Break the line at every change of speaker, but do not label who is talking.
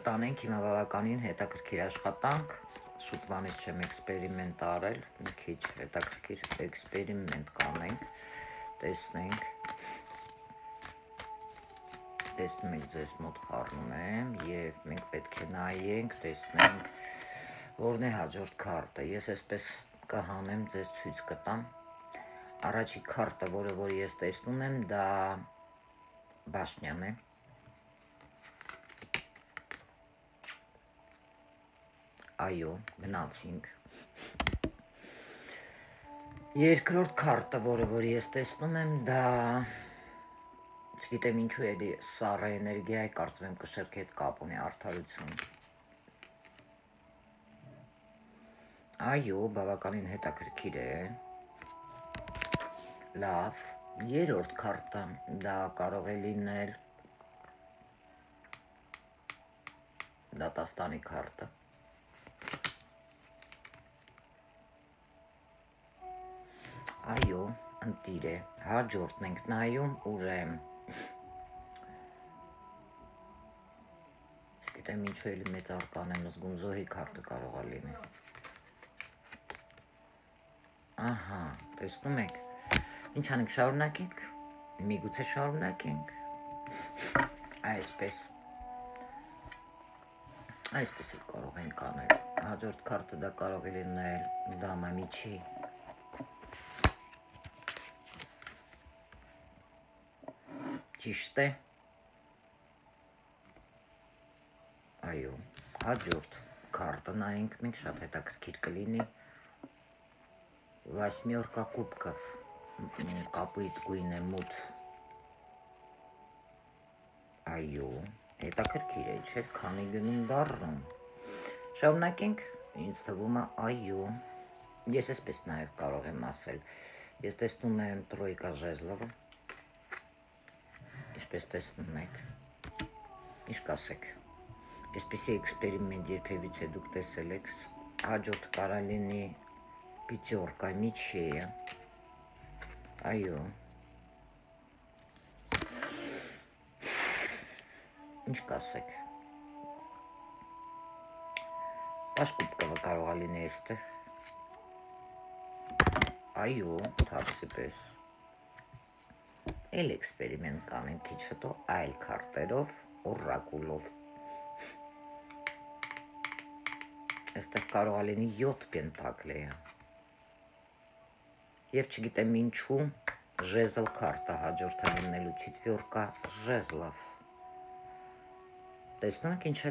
տանենք հիմա բավականին հետաքրքիր աշխատանք, շուտվանից չեմ էքսպերիմենտ արել, մի քիչ հետաքրքիր էքսպերիմենտ կանենք, տեսնենք, տեսնում եք ձեզ մոտ խառնում եմ և մենք պետք է նայենք, տեսնենք, որն է հաջորդ քարտը, ես այսպես կհանեմ ձեզ ցույց կտամ, առաջի քարտը, որը ես տեսնում եմ, դա բաշնյան է, այո, գնացինք, երկրորդ քարտը, որը ես տեսնում եմ, դա, չգիտեմ ինչու էլի սառը էներգիա է, կարծում եմ կշեռքի հետ կապ ունի, արդարություն, այո, բավականին հետաքրքիր է, լավ, երրորդ քարտը, դա կարող է լինել դատաստանի քարտը, այո, ընտիր է, հաջորդն ենք նայում, ուրեմ, չգիտեմ ինչու էլի մեծ արկան եմ զգում, զոհի քարտը կարող է լինի, ահա, տեսնում եք, ինչ անենք շարունակենք, միգուցե շարունակենք, այսպես էլ կարող ենք անել, հաջորդ քարտը դա կարող է լինել դամա միջի, ճիշտ է, այո, հաջորդ քարտը նայենք մենք շատ հետաքրքիր կլինի, վասմյորկա կուբկով, կապույտ գույն է մութ, այո, հետաքրքիր է, չէ, քանի գնում դառնում, շարունակենք, ինձ թվում է, այո, ես այսպես նաև կարող եմ ասել, ես տեսնում եմ տրոյկա ժեզլովը, ինչպես տեսնում եք, ինչ կասեք, այսպիսի էքսպերիմենտ երբևիցե դուք տեսել եք, հաջորդ կարող լինի պիթյորկա միջեյը, այո, ինչ կասեք, պաշկուպկովը կարող է լինի էստեղ, այո, թաքսի պես, էլ էքսպերիմենտ կանենք քիչ հետո այլ քարտերով, օրակուլով, այստեղ կարող է լինի 7 պենտակլեը, և չգիտեմ ինչու ժեզլ քարտը հաջորդը լինելու չիթվյորկա ժեզլով, տեսնում եք ինչ է